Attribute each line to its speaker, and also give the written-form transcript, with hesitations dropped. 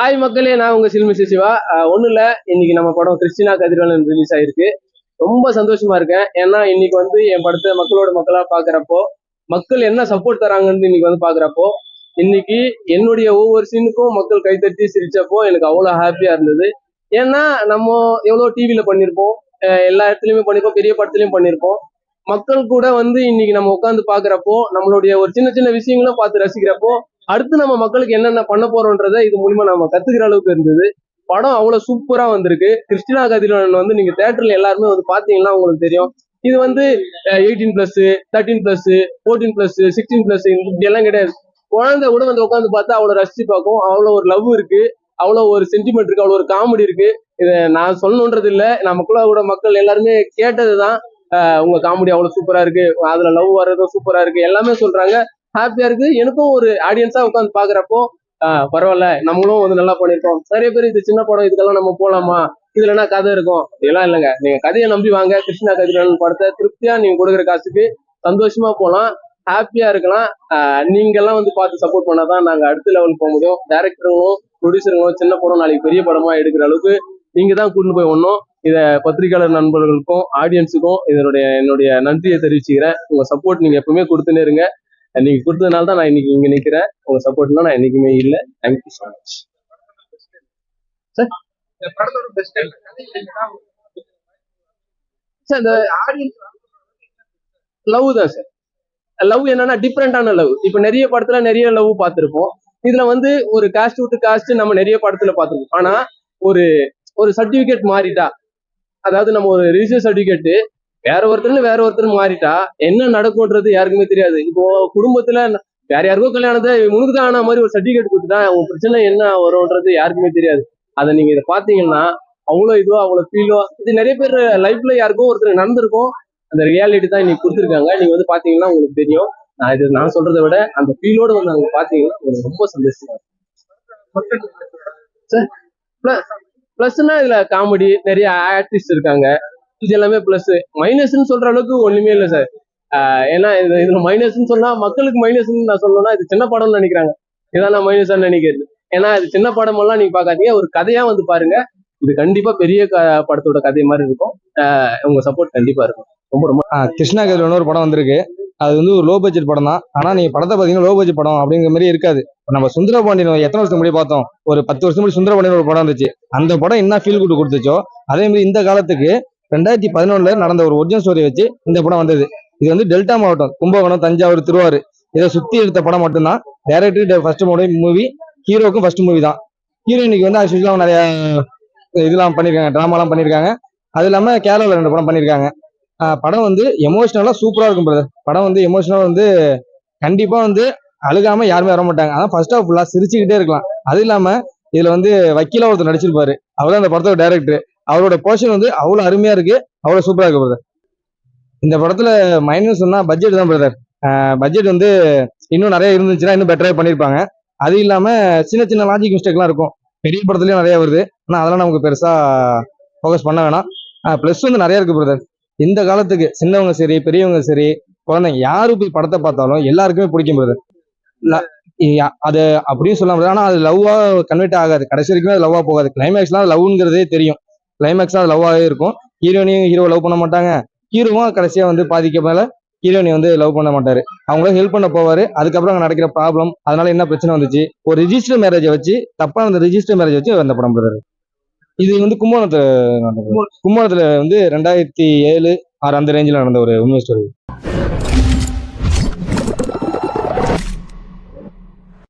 Speaker 1: ஆய் மக்களே, நான் உங்க சில்மிசி சிவா. ஒன்றும் இல்லை, இன்னைக்கு நம்ம படம் கிறிஸ்டினா கதிர்வேலன் ரிலீஸ் ஆயிருக்கு. ரொம்ப சந்தோஷமா இருக்கேன். ஏன்னா இன்னைக்கு வந்து என் படத்தை மக்களோட மக்களா பாக்குறப்போ, மக்கள் என்ன சப்போர்ட் தராங்கன்னு இன்னைக்கு வந்து பாக்குறப்போ, இன்னைக்கு என்னுடைய ஒவ்வொரு சீனுக்கும் மக்கள் கைத்தட்டி சிரிச்சப்போ எனக்கு அவ்வளோ ஹாப்பியா இருந்தது. ஏன்னா நம்ம எவ்வளோ டிவியில பண்ணியிருப்போம், எல்லா இடத்துலயுமே பண்ணியிருப்போம், பெரிய படத்துலயும் பண்ணியிருப்போம். மக்கள் கூட வந்து இன்னைக்கு நம்ம உட்காந்து பாக்குறப்போ, நம்மளுடைய ஒரு சின்ன சின்ன விஷயங்களும் பார்த்து ரசிக்கிறப்போ, அடுத்து நம்ம மக்களுக்கு என்னென்ன பண்ண போறோன்றத இது மூலியமா நம்ம கத்துக்கிற அளவுக்கு இருந்தது. படம் அவ்வளவு சூப்பரா வந்திருக்கு. கிறிஸ்டினா கதிரவன் வந்து நீங்க தியேட்டர்ல எல்லாருமே வந்து பாத்தீங்கன்னா உங்களுக்கு தெரியும். இது வந்து 18+, 13+, 14+, 16+, இப்படி எல்லாம் கிடையாது. குழந்தை கூட வந்து உட்காந்து பார்த்தா அவ்வளவு ரசிச்சு பார்க்கும். அவ்வளவு ஒரு லவ் இருக்கு, அவ்வளவு ஒரு சென்டிமெண்ட் இருக்கு, அவ்வளவு ஒரு காமெடி இருக்கு. இதை நான் சொல்லணுன்றது இல்ல, நமக்குள்ள கூட மக்கள் எல்லாருமே கேட்டதுதான். உங்க காமெடி அவ்வளவு சூப்பரா இருக்கு, அதுல லவ் வர்றதும் சூப்பரா இருக்கு, எல்லாமே சொல்றாங்க. ஹாப்பியா இருக்கு. எனக்கும் ஒரு ஆடியன்ஸா உட்காந்து பாக்குறப்போ பரவாயில்ல, நம்மளும் வந்து நல்லா பண்ணிருக்கோம். நிறைய பேர் இது சின்ன படம், இதுக்கெல்லாம் நம்ம போலாமா, இதுல என்ன கதை இருக்கும், இதெல்லாம் இல்லைங்க. நீங்க கதையை நம்பி வாங்க. கிருஷ்ணா கதிரவன் படத்தை திருப்தியா நீங்க கொடுக்குற காசுக்கு சந்தோஷமா போலாம், ஹாப்பியா இருக்கலாம். நீங்க எல்லாம் வந்து பார்த்து சப்போர்ட் பண்ணாதான் நாங்க அடுத்த லெவல் போக முடியும். டைரக்டருங்களும் ப்ரொடியூசருங்களும் சின்ன படம் நாளைக்கு பெரிய படமா எடுக்கிற அளவுக்கு நீங்க தான் கூட்டிட்டு போய் ஒண்ணும். இதை பத்திரிகையாளர் நண்பர்களுக்கும் ஆடியன்ஸுக்கும் என்னுடைய நன்றியை தெரிவிச்சுக்கிறேன். உங்க சப்போர்ட் நீங்க எப்பவுமே கொடுத்துனே இருங்க. நீங்க கொடுத்ததுனால தான் நான் இன்னைக்கு இங்க நிக்கிறேன். உங்க சப்போர்ட்லாம் நான் என்னைக்குமே இல்லை. Thank you so much sir. Sir இந்த லவ் தான் சார். லவ் என்னன்னா டிஃப்ரெண்டான லவ். இப்ப நிறைய படத்துல நிறைய லவ் பார்த்திருப்போம். இதுல வந்து ஒரு காஸ்ட் விட்டு காஸ்ட் நம்ம நிறைய படத்துல பார்த்திருப்போம். ஆனா ஒரு ஒரு சர்டிபிகேட் மாறிட்டா, அதாவது நம்ம ஒரு ரிஜிஸ்டர் சர்டிபிகேட் வேற ஒருத்தர் மாறிட்டா என்ன நடக்கும்ன்றது யாருக்குமே தெரியாது. இப்போ குடும்பத்துல வேற யாருக்கோ கல்யாணத்தை முன்னுக்குதான் ஆன மாதிரி ஒரு சர்டிபிகேட் கொடுத்துட்டா உங்க பிரச்சனை என்ன வரும்ன்றது யாருக்குமே தெரியாது. அதை நீங்க இதை பாத்தீங்கன்னா அவ்வளோ இதுவோ அவ்வளோ ஃபீலோ இது நிறைய பேர் லைஃப்ல யாருக்கோ ஒருத்தர் நடந்திருக்கும். அந்த ரியாலிட்டி தான் இன்னைக்கு கொடுத்துருக்காங்க. நீங்க வந்து பாத்தீங்கன்னா உங்களுக்கு தெரியும். நான் சொல்றதை விட அந்த ஃபீலோட வந்து அங்க பாத்தீங்கன்னா உங்களுக்கு ரொம்ப சந்தோஷமா சார். பிளஸ்னா இதுல காமெடி, நிறைய ஆர்டிஸ்ட் இருக்காங்க, இது எல்லாமே பிளஸ். மைனஸ்ன்னு சொல்ற அளவுக்கு ஒண்ணுமே இல்லை சார். ஏன்னா இதுல மைனஸ்ன்னு சொன்னா மக்களுக்கு மைனஸ்ன்னு நான் சொல்லணும்னா இது சின்ன படம்னு நினைக்கிறாங்க. இதான் நான் மைனஸான்னு நினைக்கிறது. ஏன்னா இது சின்ன படம் எல்லாம் நீங்க பாக்காதீங்க, ஒரு கதையா வந்து பாருங்க. இது கண்டிப்பா பெரிய படத்தோட கதை மாதிரி இருக்கும். உங்க சப்போர்ட் கண்டிப்பா இருக்கும். ரொம்ப ரொம்ப
Speaker 2: கிருஷ்ணா கதிரவன் ஒரு படம் வந்திருக்கு. அது வந்து ஒரு லோ பட்ஜெட் படம் தான். ஆனா நீங்க படத்தை பாத்தீங்கன்னா லோ பட்ஜெட் படம் அப்படிங்கிற மாதிரி இருக்காது. நம்ம சுந்தரபாண்டியன் எத்தனை வருஷம் முன்னாடி பார்த்தோம், ஒரு 10 வருஷம் முன்னாடி சுந்தரபாண்டியன் ஒரு படம் இருந்துச்சு. அந்த படம் என்ன ஃபீல் குட் கொடுத்துச்சோ அதே மாதிரி இந்த காலத்துக்கு 2011 நடந்த ஒரு ஒரிஜினல் ஸ்டோரி வச்சு இந்த படம் வந்தது. இது வந்து டெல்டா மாவட்டம், கும்பகோணம், தஞ்சாவூர், திருவாரூர் இதை சுத்தி எடுத்த படம் மட்டும்தான். டைரக்டர் ஃபர்ஸ்ட் மூவி, ஹீரோக்கும் ஃபர்ஸ்ட் மூவி தான். ஹீரோயினுக்கு வந்து ஆக்சுவலாக நிறைய இதெல்லாம் பண்ணியிருக்காங்க, ட்ராமாலாம் பண்ணியிருக்காங்க. அது இல்லாமல் கேரளாவில் 2 படம் பண்ணியிருக்காங்க. படம் வந்து எமோஷனலாக சூப்பராக இருக்கும் பிரதர். படம் வந்து எமோஷனலாக வந்து கண்டிப்பாக வந்து அழுகாமல் யாருமே வர மாட்டாங்க. அதான் ஃபர்ஸ்ட் ஆஃப் ஃபுல்லாக சிரிச்சுக்கிட்டே இருக்கலாம். அது இல்லாமல் இதில் வந்து வக்கீலா ஒருத்தர் நடிச்சிருப்பாரு, அவர் அந்த படத்தோட டைரக்டர். அவரோட போர்ஷன் வந்து அவ்வளோ அருமையாக இருக்கு, அவ்வளோ சூப்பராக இருக்கு பிரதர். இந்த படத்தில் மைனஸ் சொன்னால் பட்ஜெட் தான் பிரதர். பட்ஜெட் வந்து இன்னும் நிறைய இருந்துச்சுன்னா இன்னும் பெட்டராக பண்ணியிருப்பாங்க. அது இல்லாமல் சின்ன சின்ன லாஜிக் மிஸ்டேக்லாம் இருக்கும். பெரிய படத்துலையும் நிறைய வருது, ஆனால் அதெல்லாம் நமக்கு பெருசாக ஃபோக்கஸ் பண்ண வேணாம். ப்ளஸ் வந்து நிறைய இருக்கு பிரதர். இந்த காலத்துக்கு சின்னவங்க சரி, பெரியவங்க சரி, குழந்தைங்க யாரு போய் படத்தை பார்த்தாலும் எல்லாருக்குமே பிடிக்கும் பிரதர். அது அப்படின்னு சொல்ல முடியாது. ஆனால் அது லவ்வா கன்வெர்ட் ஆகாது, கடைசி வரைக்கும் அது லவ்வா போகாது. கிளைமேக்ஸ்லாம் லவ்ங்கிறதே தெரியும், கிளைமேக்ஸ் அது லவ்வாகவே இருக்கும். ஹீரோனையும் ஹீரோ லவ் பண்ண மாட்டாங்க, ஹீரோவும் கடைசியாக வந்து பாதிக்க மேல ஹீரோனி வந்து லவ் பண்ண மாட்டாரு, அவங்களும் ஹெல்ப் பண்ண போவாரு. அதுக்கப்புறம் அங்கே நடக்கிற ப்ராப்ளம், அதனால என்ன பிரச்சனை வந்துச்சு, ஒரு ரிஜிஸ்டர் மேரேஜை வச்சு தப்பான அந்த ரிஜிஸ்டர் மேரேஜ் வச்சு அந்த படம் பிரதர். இது வந்து கும்பகோணத்துல வந்து 2007-6 அந்த ரேஞ்சில் நடந்த ஒரு உண்மை ஸ்டோரி.